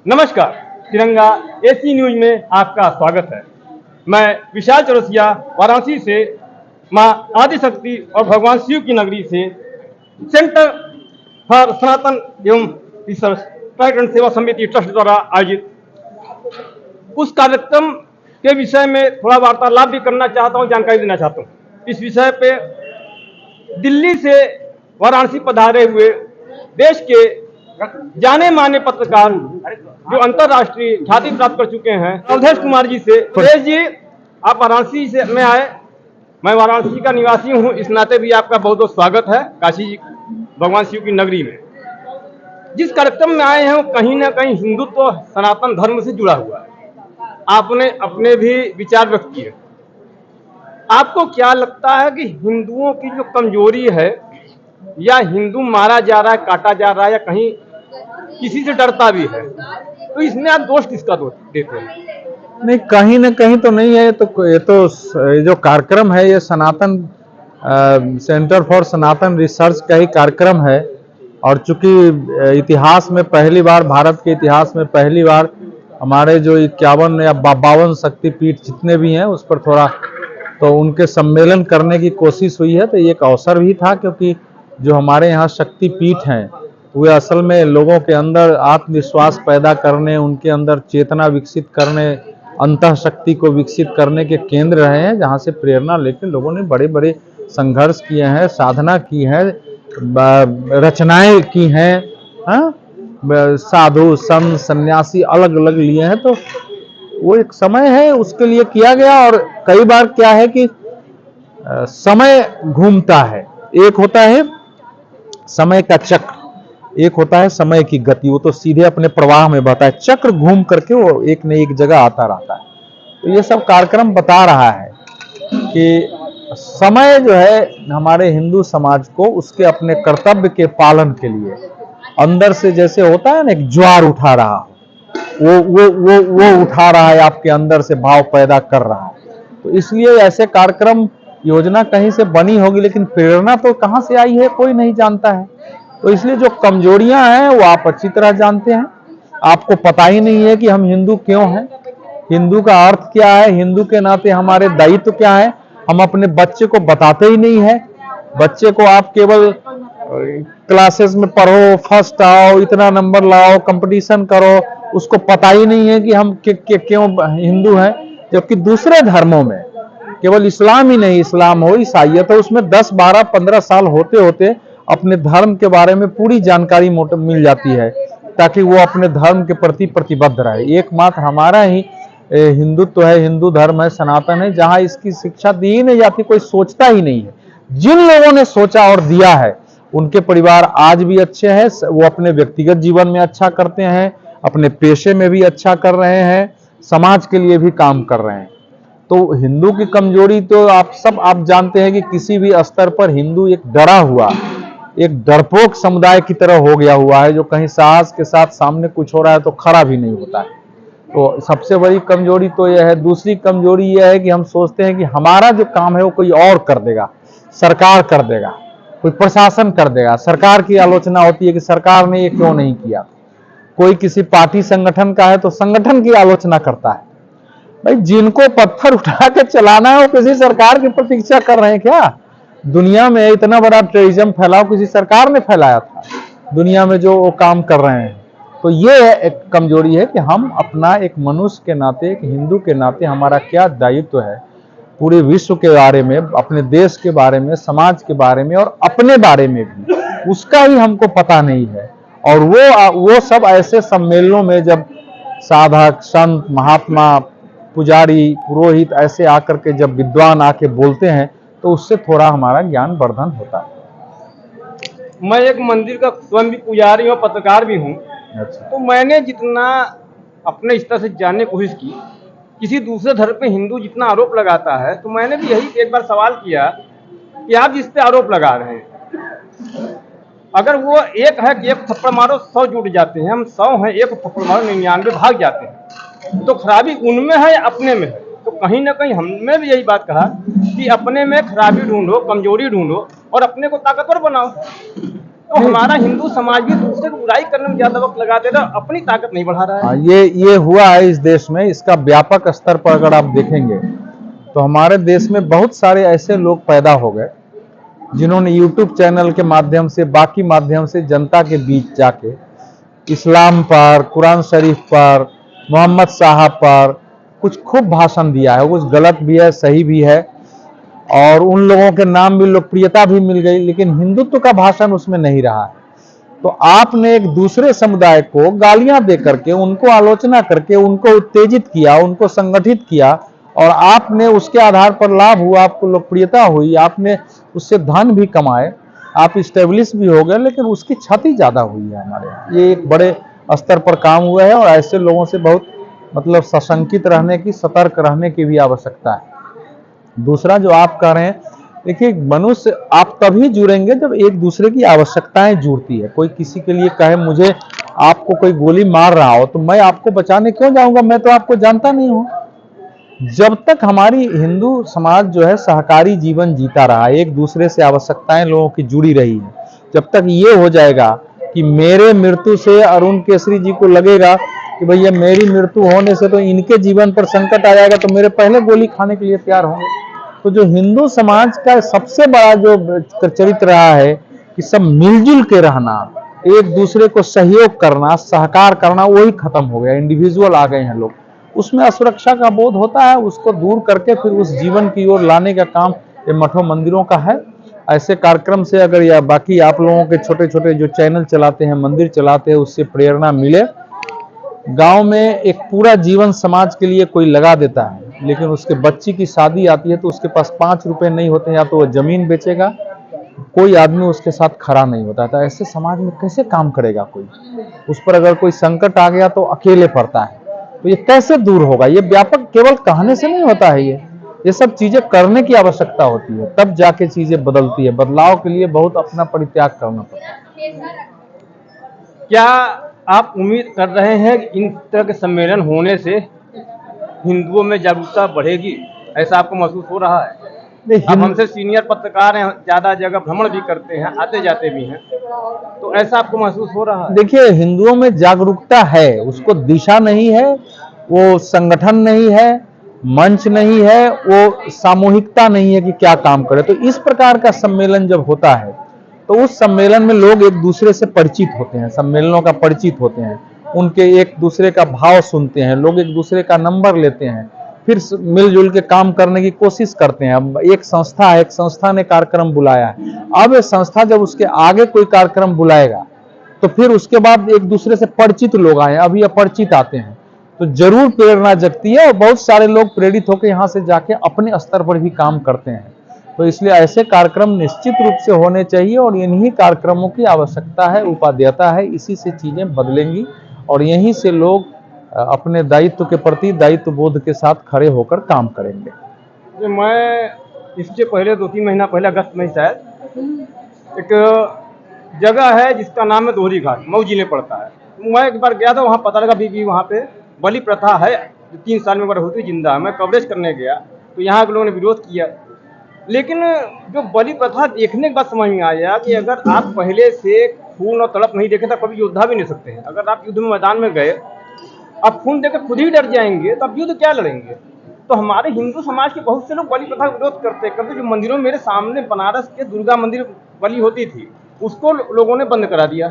नमस्कार। तिरंगा AC news में आपका स्वागत है। मैं विशाल चौरसिया वाराणसी से मां आदिशक्ति और भगवान शिव की नगरी से सेंटर फॉर सनातन एवं रिसर्च पर्यटन सेवा समिति ट्रस्ट द्वारा आयोजित उस कार्यक्रम के विषय में थोड़ा वार्तालाप भी करना चाहता हूं, जानकारी देना चाहता हूं। इस विषय पे दिल्ली से वाराणसी पधारे हुए देश के जाने माने पत्रकार जो अंतर्राष्ट्रीय ख्याति प्राप्त कर चुके हैं अवधेश कुमार जी से, अवधेश जी आप वाराणसी से में आए, मैं वाराणसी का निवासी हूं, इस नाते भी आपका बहुत बहुत स्वागत है काशी भगवान शिव की नगरी में। जिस कार्यक्रम में आए हैं वो कहीं ना कहीं हिंदुत्व सनातन धर्म से जुड़ा हुआ है। आपने अपने भी विचार व्यक्त किए। आपको क्या लगता है कि हिंदुओं की जो कमजोरी है, या हिंदू मारा जा रहा है, काटा जा रहा है, या कहीं किसी से डरता भी है, तो इसमें आप दोष किसका दोष देते हैं? नहीं, कहीं ना कहीं तो नहीं है। ये जो कार्यक्रम है ये सनातन सेंटर फॉर सनातन रिसर्च का ही कार्यक्रम है। और चूंकि इतिहास में पहली बार, भारत के इतिहास में पहली बार हमारे जो 51 या 52 शक्तिपीठ जितने भी हैं उस पर थोड़ा तो उनके सम्मेलन करने की कोशिश हुई है। तो ये एक अवसर भी था, क्योंकि जो हमारे यहाँ शक्तिपीठ हैं वे असल में लोगों के अंदर आत्मविश्वास पैदा करने, उनके अंदर चेतना विकसित करने, अंतः शक्ति को विकसित करने के केंद्र रहे हैं, जहाँ से प्रेरणा लेकर लोगों ने बड़े बड़े संघर्ष किए हैं, साधना की है, रचनाएं की हैं, साधु संत सन्यासी अलग अलग लिए हैं। तो वो एक समय है उसके लिए किया गया। और कई बार क्या है कि समय घूमता है, एक होता है समय का चक्र, एक होता है समय की गति, वो तो सीधे अपने प्रवाह में बहता है, चक्र घूम करके वो एक न एक जगह आता रहता है। तो ये सब कार्यक्रम बता रहा है कि समय जो है हमारे हिंदू समाज को उसके अपने कर्तव्य के पालन के लिए अंदर से जैसे होता है ना, एक ज्वार उठा रहा हो, वो उठा रहा है, आपके अंदर से भाव पैदा कर रहा है। तो इसलिए ऐसे कार्यक्रम योजना कहीं से बनी होगी, लेकिन प्रेरणा तो कहां से आई है कोई नहीं जानता है। तो इसलिए जो कमजोरियां हैं वो आप अच्छी तरह जानते हैं। आपको पता ही नहीं है कि हम हिंदू क्यों हैं, हिंदू का अर्थ क्या है, हिंदू के नाते हमारे दायित्व क्या है, हम अपने बच्चे को बताते ही नहीं है। बच्चे को आप केवल क्लासेस में पढ़ो, फर्स्ट आओ, इतना नंबर लाओ, कंपटीशन करो, उसको पता ही नहीं है कि हम क्यों हिंदू हैं। जबकि दूसरे धर्मों में, केवल इस्लाम ही नहीं, इस्लाम हो, ईसाइयत हो, उसमें 10, 12, 15 साल होते होते अपने धर्म के बारे में पूरी जानकारी मिल जाती है, ताकि वो अपने धर्म के प्रति प्रतिबद्ध रहे। एकमात्र हमारा ही हिंदुत्व है, हिंदू धर्म है, सनातन है, जहां इसकी शिक्षा दी ही नहीं जाती, कोई सोचता ही नहीं है। जिन लोगों ने सोचा और दिया है उनके परिवार आज भी अच्छे हैं, वो अपने व्यक्तिगत जीवन में अच्छा करते हैं, अपने पेशे में भी अच्छा कर रहे हैं, समाज के लिए भी काम कर रहे हैं। तो हिंदू की कमजोरी तो आप जानते हैं कि किसी भी स्तर पर हिंदू एक डरा हुआ, एक डरपोक समुदाय की तरह हो गया हुआ है, जो कहीं साहस के साथ सामने कुछ हो रहा है तो खड़ा भी नहीं होता है। तो सबसे बड़ी कमजोरी तो यह है। दूसरी कमजोरी यह है कि हम सोचते हैं कि हमारा जो काम है वो कोई और कर देगा, सरकार कर देगा, कोई प्रशासन कर देगा। सरकार की आलोचना होती है कि सरकार ने ये क्यों नहीं किया। कोई किसी पार्टी संगठन का है तो संगठन की आलोचना करता है। भाई, जिनको पत्थर उठा के चलाना है वो किसी सरकार की प्रतीक्षा कर रहे हैं क्या? दुनिया में इतना बड़ा टेररिज्म फैलाव किसी सरकार ने फैलाया था दुनिया में जो वो काम कर रहे हैं। तो ये एक कमजोरी है कि हम अपना एक मनुष्य के नाते, एक हिंदू के नाते हमारा क्या दायित्व है पूरे विश्व के बारे में, अपने देश के बारे में, समाज के बारे में और अपने बारे में भी, उसका ही हमको पता नहीं है। और वो सब ऐसे सम्मेलनों में जब साधक, संत, महात्मा, पुजारी, पुरोहित ऐसे आकर के जब विद्वान आके बोलते हैं तो उससे थोड़ा हमारा ज्ञान वर्धन होता है। मैं एक मंदिर का स्वयं भी पुजारी और पत्रकार भी हूँ। अच्छा। तो मैंने जितना अपने स्तर से जानने की कोशिश की, किसी दूसरे धर्म पे हिंदू जितना आरोप लगाता है, तो मैंने भी यही एक बार सवाल किया कि आप जिस पे आरोप लगा रहे हैं, अगर वो एक है कि एक थप्पड़ मारो 100 जुट जाते हैं, हम 100 हैं, एक थप्पड़ मारो 99 भाग जाते हैं, तो खराबी उनमें है या अपने में है? तो कहीं ना कहीं हमने भी यही बात कहा कि अपने में खराबी ढूंढो, कमजोरी ढूंढो और अपने को ताकतवर बनाओ। तो हमारा हिंदू समाज भी दूसरे को बुराई करने में ज्यादा वक्त लगा दे रहा, अपनी ताकत नहीं बढ़ा रहा है। हाँ, ये हुआ है इस देश में। इसका व्यापक स्तर पर अगर आप देखेंगे तो हमारे देश में बहुत सारे ऐसे लोग पैदा हो गए जिन्होंने यूट्यूब चैनल के माध्यम से, बाकी माध्यम से जनता के बीच जाके इस्लाम पर, कुरान शरीफ पर, मोहम्मद साहब पर कुछ खूब भाषण दिया है। कुछ गलत भी है, सही भी है, और उन लोगों के नाम भी, लोकप्रियता भी मिल गई, लेकिन हिंदुत्व का भाषण उसमें नहीं रहा है। तो आपने एक दूसरे समुदाय को गालियां दे करके, उनको आलोचना करके, उनको उत्तेजित किया, उनको संगठित किया, और आपने उसके आधार पर लाभ हुआ, आपको लोकप्रियता हुई, आपने उससे धन भी कमाए, आप स्टेब्लिश भी हो गए, लेकिन उसकी क्षति ज्यादा हुई है हमारे यहाँ। ये एक बड़े स्तर पर काम हुआ है, और ऐसे लोगों से बहुत मतलब सशंकित रहने की, सतर्क रहने की भी आवश्यकता है। दूसरा जो आप कह रहे हैं, देखिए मनुष्य आप तभी जुड़ेंगे जब एक दूसरे की आवश्यकताएं जुड़ती है। कोई किसी के लिए कहे मुझे, आपको कोई गोली मार रहा हो तो मैं आपको बचाने क्यों जाऊंगा, मैं तो आपको जानता नहीं हूं। जब तक हमारी हिंदू समाज जो है सहकारी जीवन जीता रहा, एक दूसरे से आवश्यकताएं लोगों की जुड़ी रही है, जब तक ये हो जाएगा कि मेरे मृत्यु से अरुण केसरी जी को लगेगा कि भैया मेरी मृत्यु होने से तो इनके जीवन पर संकट आ जाएगा, तो मेरे पहले गोली खाने के लिए तैयार होंगे। तो जो हिंदू समाज का सबसे बड़ा जो चरित्र रहा है कि सब मिलजुल के रहना, एक दूसरे को सहयोग करना, सहकार करना, वही खत्म हो गया। इंडिविजुअल आ गए हैं लोग, उसमें असुरक्षा का बोध होता है, उसको दूर करके फिर उस जीवन की ओर लाने का काम ये मठों मंदिरों का है। ऐसे कार्यक्रम से अगर, या बाकी आप लोगों के छोटे छोटे जो चैनल चलाते हैं, मंदिर चलाते हैं, उससे प्रेरणा मिले। गांव में एक पूरा जीवन समाज के लिए कोई लगा देता है, लेकिन उसके बच्ची की शादी आती है तो उसके पास 5 रुपए नहीं होते हैं, या तो वह जमीन बेचेगा, कोई आदमी उसके साथ खड़ा नहीं होता। तो ऐसे समाज में कैसे काम करेगा कोई? उस पर अगर कोई संकट आ गया तो अकेले पड़ता है। तो ये कैसे दूर होगा? ये व्यापक केवल कहने से नहीं होता है, ये सब चीजें करने की आवश्यकता होती है, तब जाके चीजें बदलती है। बदलाव के लिए बहुत अपना परित्याग करना पड़ता है। क्या आप उम्मीद कर रहे हैं कि इन तरह के सम्मेलन होने से हिंदुओं में जागरूकता बढ़ेगी? ऐसा आपको महसूस हो रहा है? अब हमसे सीनियर पत्रकार हैं, ज्यादा जगह भ्रमण भी करते हैं, आते जाते भी हैं, तो ऐसा आपको महसूस हो रहा है? देखिए, हिंदुओं में जागरूकता है, उसको दिशा नहीं है, वो संगठन नहीं है, मंच नहीं है, वो सामूहिकता नहीं है कि क्या काम करे। तो इस प्रकार का सम्मेलन जब होता है तो उस सम्मेलन में लोग एक दूसरे से परिचित होते हैं, सम्मेलनों का परिचित होते हैं, उनके एक दूसरे का भाव सुनते हैं, लोग एक दूसरे का नंबर लेते हैं, फिर मिलजुल के काम करने की कोशिश करते हैं। अब एक संस्था है, एक संस्था ने कार्यक्रम बुलाया है, अब ये संस्था जब उसके आगे कोई कार्यक्रम बुलाएगा तो फिर उसके बाद एक दूसरे से परिचित लोग आए, अभी अपरिचित आते हैं, तो जरूर प्रेरणा जगती है, और बहुत सारे लोग प्रेरित होकर यहाँ से जाके अपने स्तर पर भी काम करते हैं। तो इसलिए ऐसे कार्यक्रम निश्चित रूप से होने चाहिए, और इन्हीं कार्यक्रमों की आवश्यकता है, उपादेयता है। इसी से चीजें बदलेंगी, और यहीं से लोग अपने दायित्व के प्रति दायित्व बोध के साथ खड़े होकर काम करेंगे। जो मैं इससे पहले 2-3 महीना पहले, अगस्त में शायद, एक जगह है जिसका नाम है दोहरी घाट, मऊ जिले पड़ता है। मैं एक बार गया था, वहाँ पता लगा भी वहाँ पे बलि प्रथा है, 3 साल में होती जिंदा। मैं कवरेज करने गया तो यहाँ के लोगों ने विरोध किया, लेकिन जो बलि प्रथा देखने के बाद समझ में आया कि अगर आप पहले से खून और तड़प नहीं देखे तो कभी योद्धा भी नहीं सकते हैं। अगर आप युद्ध में मैदान में गए, आप खून देकर खुद ही डर जाएंगे तो आप युद्ध क्या लड़ेंगे? तो हमारे हिंदू समाज के बहुत से लोग बलि प्रथा का विरोध करते हैं। कभी जो मंदिरों में, मेरे सामने बनारस के दुर्गा मंदिर बलि होती थी, उसको लोगों ने बंद करा दिया।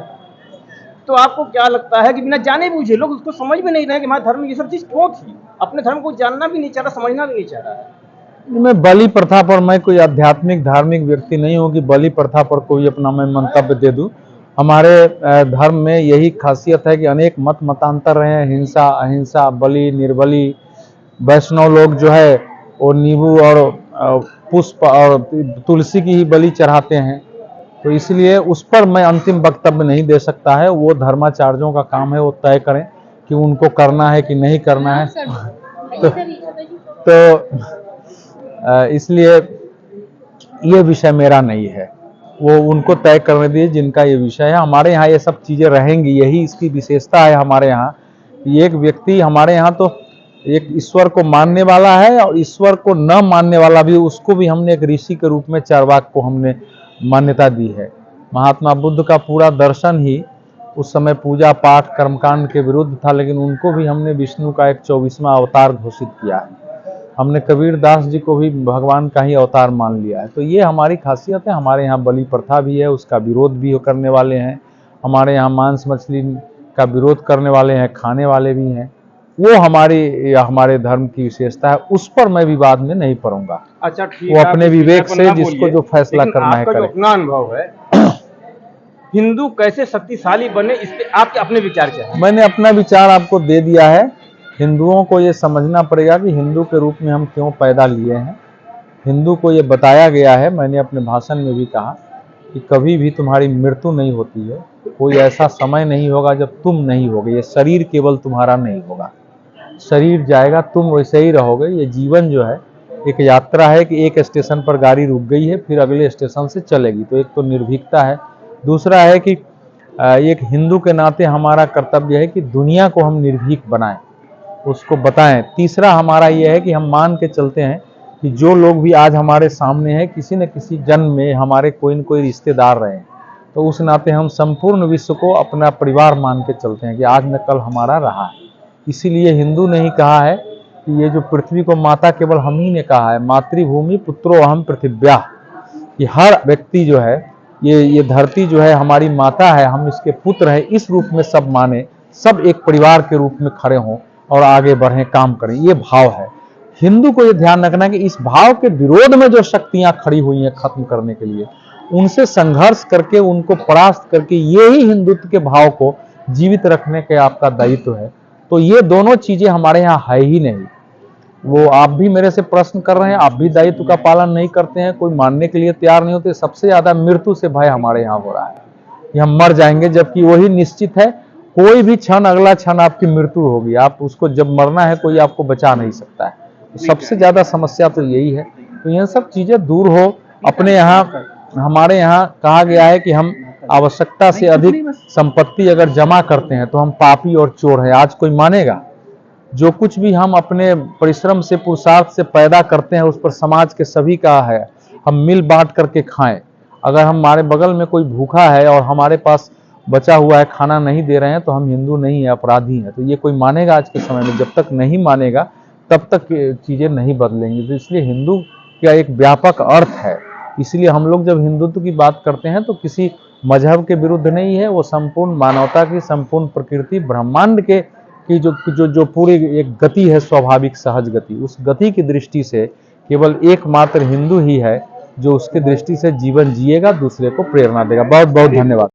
तो आपको क्या लगता है कि बिना जाने बूझे लोग उसको समझ भी नहीं रहे कि हमारे धर्म में ये सब चीज क्यों थी? अपने धर्म को जानना भी नहीं चाह रहा, समझना भी नहीं चाह रहा है। मैं बलि प्रथा पर, मैं कोई आध्यात्मिक धार्मिक व्यक्ति नहीं हूं कि बलि प्रथा पर कोई अपना मैं मंतव्य दे दूं। हमारे धर्म में यही खासियत है कि अनेक मत मतांतर रहे हैं, हिंसा अहिंसा, बलि निर्बलि। वैष्णव लोग जो है वो नींबू और पुष्प और तुलसी की ही बलि चढ़ाते हैं। तो इसलिए उस पर मैं अंतिम वक्तव्य नहीं दे सकता है, वो धर्माचार्यों का काम है, वो तय करें कि उनको करना है कि नहीं करना है। तो इसलिए ये विषय मेरा नहीं है, वो उनको तय करने दीजिए जिनका ये विषय है। हमारे यहाँ ये सब चीजें रहेंगी, यही इसकी विशेषता है हमारे यहाँ। एक व्यक्ति हमारे यहाँ तो एक ईश्वर को मानने वाला है, और ईश्वर को न मानने वाला भी, उसको भी हमने एक ऋषि के रूप में चारवाक को हमने मान्यता दी है। महात्मा बुद्ध का पूरा दर्शन ही उस समय पूजा पाठ कर्मकांड के विरुद्ध था, लेकिन उनको भी हमने विष्णु का एक 24वां अवतार घोषित किया है। हमने कबीर दास जी को भी भगवान का ही अवतार मान लिया है। तो ये हमारी खासियत है। हमारे यहाँ बलि प्रथा भी है, उसका विरोध भी करने वाले हैं। हमारे यहाँ मांस मछली का विरोध करने वाले हैं, खाने वाले भी हैं। वो हमारे धर्म की विशेषता है, उस पर मैं विवाद में नहीं पड़ूंगा। अच्छा ठीक वो है, अपने आप इस विवेक विषय पर से ना जिसको बोलिए, जो फैसला लेकिन करना है आपका जो करे। अपना अनुभव है हिंदू कैसे शक्तिशाली बने, इस पे आपके अपने विचार क्या है? मैंने अपना विचार आपको दे दिया है। हिंदुओं को ये समझना पड़ेगा कि हिंदू के रूप में हम क्यों पैदा लिए हैं। हिंदू को ये बताया गया है, मैंने अपने भाषण में भी कहा कि कभी भी तुम्हारी मृत्यु नहीं होती है। कोई ऐसा समय नहीं होगा जब तुम नहीं होगे। ये शरीर केवल तुम्हारा नहीं होगा, शरीर जाएगा, तुम वैसे ही रहोगे। ये जीवन जो है एक यात्रा है कि एक स्टेशन पर गाड़ी रुक गई है, फिर अगले स्टेशन से चलेगी। तो एक तो निर्भीकता है, दूसरा है कि एक हिंदू के नाते हमारा कर्तव्य है कि दुनिया को हम निर्भीक बनाएं, उसको बताएं। तीसरा हमारा ये है कि हम मान के चलते हैं कि जो लोग भी आज हमारे सामने हैं, किसी न किसी जन्म में हमारे कोई न कोई रिश्तेदार रहे हैं। तो उस नाते हम संपूर्ण विश्व को अपना परिवार मान के चलते हैं कि आज न कल हमारा रहा है। इसीलिए हिंदू ने ही कहा है कि ये जो पृथ्वी को माता केवल हम ही ने कहा है, मातृभूमि पुत्रो अहम पृथिव्या, कि हर व्यक्ति जो है ये धरती जो है हमारी माता है, हम इसके पुत्र हैं। इस रूप में सब माने, सब एक परिवार के रूप में खड़े हों और आगे बढ़ें, काम करें। ये भाव है। हिंदू को ये ध्यान रखना है कि इस भाव के विरोध में जो शक्तियां खड़ी हुई हैं खत्म करने के लिए, उनसे संघर्ष करके उनको परास्त करके ये ही हिंदुत्व के भाव को जीवित रखने के आपका दायित्व है। तो ये दोनों चीजें हमारे यहाँ है ही नहीं। वो आप भी मेरे से प्रश्न कर रहे हैं, आप भी दायित्व का पालन नहीं करते हैं, कोई मानने के लिए तैयार नहीं होते। सबसे ज्यादा मृत्यु से भय हमारे यहाँ हो रहा है कि हम मर जाएंगे, जबकि वही निश्चित है। कोई भी क्षण, अगला क्षण आपकी मृत्यु होगी। आप उसको जब मरना है, कोई आपको बचा नहीं सकता है। तो सबसे ज्यादा समस्या तो यही है। तो यह सब चीजें दूर हो। अपने यहाँ, हमारे यहाँ कहा गया है कि हम आवश्यकता से अधिक संपत्ति अगर जमा करते हैं तो हम पापी और चोर हैं। आज कोई मानेगा? जो कुछ भी हम अपने परिश्रम से, पुरुषार्थ से पैदा करते हैं, उस पर समाज के सभी का है, हम मिल बांट करके खाएं। अगर हमारे बगल में कोई भूखा है और हमारे पास बचा हुआ है, खाना नहीं दे रहे हैं, तो हम हिंदू नहीं है, अपराधी हैं। तो ये कोई मानेगा आज के समय में? जब तक नहीं मानेगा तब तक चीजें नहीं बदलेंगी। तो इसलिए हिंदू का एक व्यापक अर्थ है। इसलिए हम लोग जब हिंदुत्व की बात करते हैं तो किसी मजहब के विरुद्ध नहीं है। वो संपूर्ण मानवता की, संपूर्ण प्रकृति, ब्रह्मांड के की जो पूरी एक गति है, स्वाभाविक सहज गति, उस गति की दृष्टि से केवल एकमात्र हिंदू ही है जो उसकी दृष्टि से जीवन जिएगा, दूसरे को प्रेरणा देगा। बहुत बहुत धन्यवाद।